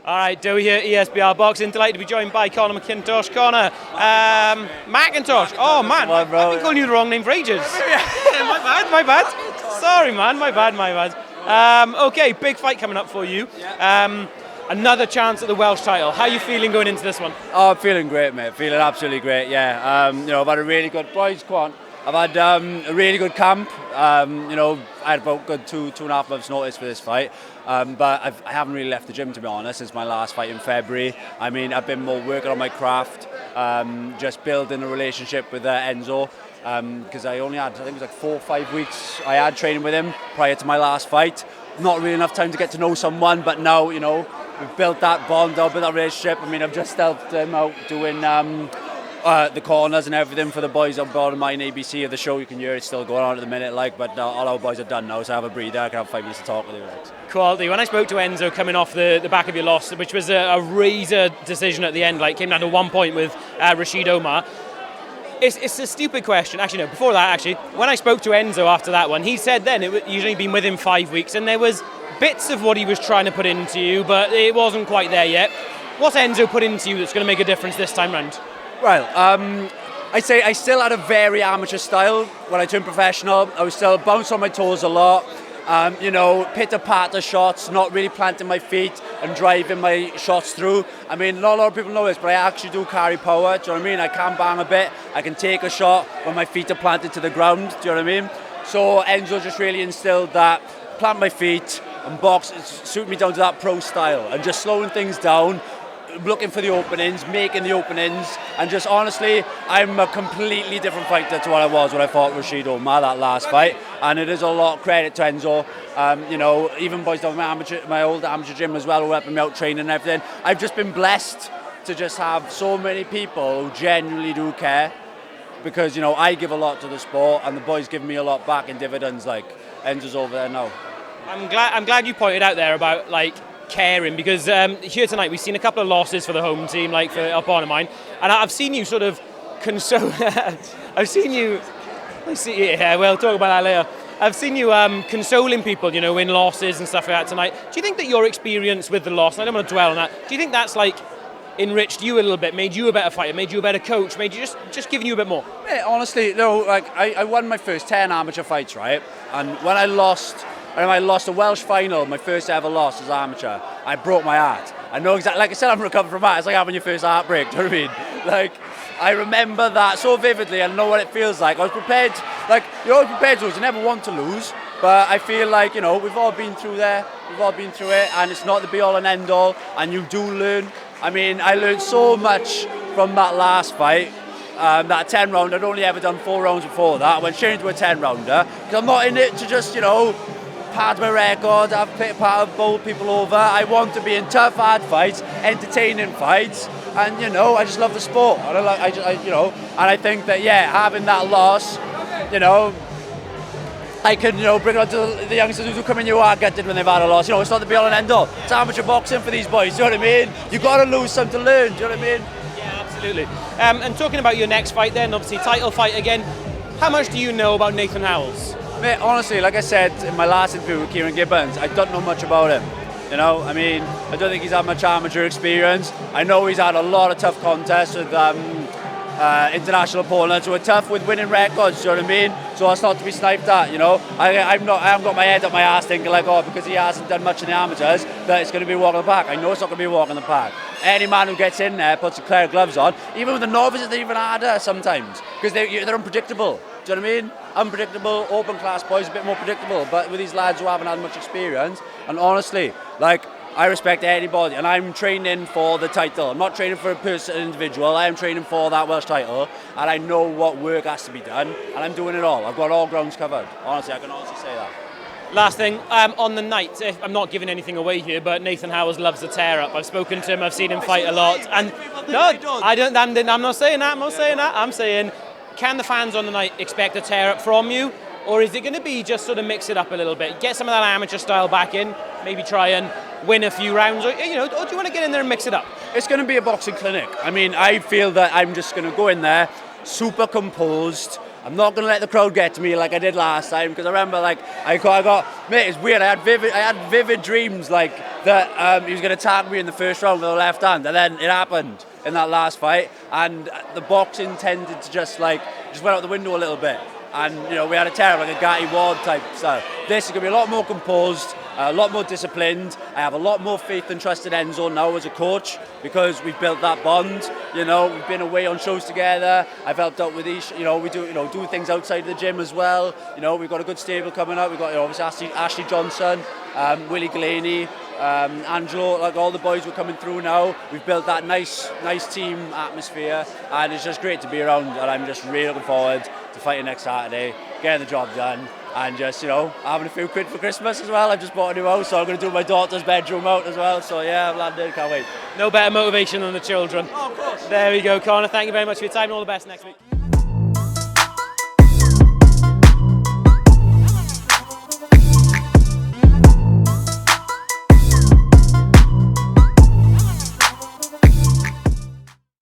All right, Dowie here, ESBR Boxing. Delighted to be joined by Conor Mcintosh. Conor, Mcintosh. Oh man, I've been calling you the wrong name for ages. my bad. Sorry, man, my bad. Okay, big fight coming up for you. Another chance at the Welsh title. How are you feeling going into this one? Oh, I'm feeling great, mate. Feeling absolutely great. Yeah. I've had a really good I've had a really good camp. I had about good two and a half months notice for this fight. But I haven't really left the gym, to be honest, since my last fight in February. I mean, I've been more working on my craft, just building a relationship with Enzo. Because I only had, I think it was like 4 or 5 weeks I had training with him prior to my last fight. Not really enough time to get to know someone, but now, we've built that bond, built that relationship. I mean, I've just helped him out doing the corners and everything for the boys on board of mine ABC of the show. You can hear it's still going on at the minute, but all our boys are done now, so I have a breather. I can have 5 minutes to talk with you. Quality. When I spoke to Enzo coming off the back of your loss, which was a razor decision at the end, came down to 1 point with Rashid Omar. It's a stupid question. Actually, no, before that, when I spoke to Enzo after that one, he said then you'd only been with him 5 weeks, and there was bits of what he was trying to put into you, but it wasn't quite there yet. What's Enzo put into you that's going to make a difference this time round? Well, I'd say I still had a very amateur style when I turned professional. I was still bouncing on my toes a lot. Pitter-patter shots, not really planting my feet and driving my shots through. I mean, not a lot of people know this, but I actually do carry power. Do you know what I mean? I can bang a bit. I can take a shot when my feet are planted to the ground. Do you know what I mean? So Enzo just really instilled that plant my feet and box, suit me down to that pro style and just slowing things down, looking for the openings, making the openings, and just honestly, I'm a completely different fighter to what I was when I fought Rashid Omar that last fight, and it is a lot of credit to Enzo. Even boys down my old amateur gym as well, who are helping me out training and everything. I've just been blessed to just have so many people who genuinely do care, because I give a lot to the sport, and the boys give me a lot back in dividends. Like Enzo's over there now. I'm glad you pointed out there about caring, because here tonight we've seen a couple of losses for the home team, for a opponent of mine, and I've seen you sort of console. We'll talk about that later. I've seen you consoling people, in losses and stuff like that tonight. Do you think that your experience with the loss, and I don't want to dwell on that, do you think that's enriched you a little bit, made you a better fighter, made you a better coach, made you just giving you a bit more? Yeah, honestly, no. I won my first 10 amateur fights, right? And when I lost a Welsh final, my first ever loss as amateur, I broke my heart. I know exactly, like I said, I'm recovering from that. It's like having your first heartbreak, do you know what I mean? I remember that so vividly. I know what it feels like. I was prepared, you're always prepared to lose, you never want to lose. But I feel we've all been through there, we've all been through it, and it's not the be all and end all, and you do learn. I mean, I learned so much from that last fight. That 10 round, I'd only ever done 4 rounds before that. I went straight into a 10 rounder, because I'm not in it to just, pad my record, have part of bowl people over. I want to be in tough, hard fights, entertaining fights, and I just love the sport. And and I think that having that loss, I can bring it on to the youngsters who come in who are gutted when they've had a loss. It's not the be all and end all. It's amateur boxing for these boys. Do you know what I mean? You got to lose some to learn. Do you know what I mean? Yeah, absolutely. And talking about your next fight, then obviously title fight again. How much do you know about Nathan Howells? Mate, honestly, like I said in my last interview with Kieran Gibbons, I don't know much about him. I mean, I don't think he's had much amateur experience. I know he's had a lot of tough contests with international opponents who are tough with winning records, do you know what I mean? So that's not to be sniped at, I haven't got my head up my ass thinking because he hasn't done much in the amateurs, that it's going to be a walk in the park. I know it's not going to be a walk in the park. Any man who gets in there, puts a pair of gloves on, even with the novices, they're even harder sometimes, because they're unpredictable. Do you know what I mean? Unpredictable, open class boys, a bit more predictable, but with these lads who haven't had much experience, and honestly, I respect anybody, and I'm training for the title. I'm not training for an individual, I am training for that Welsh title, and I know what work has to be done, and I'm doing it all. I've got all grounds covered. Honestly, I can honestly say that. Last thing, on the night, I'm not giving anything away here, but Nathan Howells loves to tear up. I've spoken to him, I've seen him fight a lot, and I'm not saying that, I'm saying, can the fans on the night expect a tear up from you? Or is it going to be just sort of mix it up a little bit, get some of that amateur style back in, maybe try and win a few rounds, or do you want to get in there and mix it up? It's going to be a boxing clinic. I mean, I feel that I'm just going to go in there super composed. I'm not going to let the crowd get to me like I did last time, because I remember like I got mate, it's weird. I had vivid dreams like that he was going to tag me in the first round with the left hand, and then it happened in that last fight, and the boxing tended to just went out the window a little bit. And you know, we had a terrible, like a Gatti Ward type style. This is going to be a lot more composed, a lot more disciplined. I have a lot more faith and trust in Enzo now as a coach, because we've built that bond. You know, we've been away on shows together. I've helped out with Ish. You know, we do things outside of the gym as well. You know, we've got a good stable coming up. We've got, you know, obviously Ashley Johnson, Willie Glaney, Angelo, like all the boys were coming through now. We've built that nice team atmosphere, and it's just great to be around. And I'm just really looking forward to fighting next Saturday, getting the job done, and just, you know, having a few quid for Christmas as well. I've just bought a new house, so I'm going to do my daughter's bedroom out as well. So yeah, I've landed, can't wait. No better motivation than the children. Oh, of course. There we go, Conor. Thank you very much for your time, and all the best next week.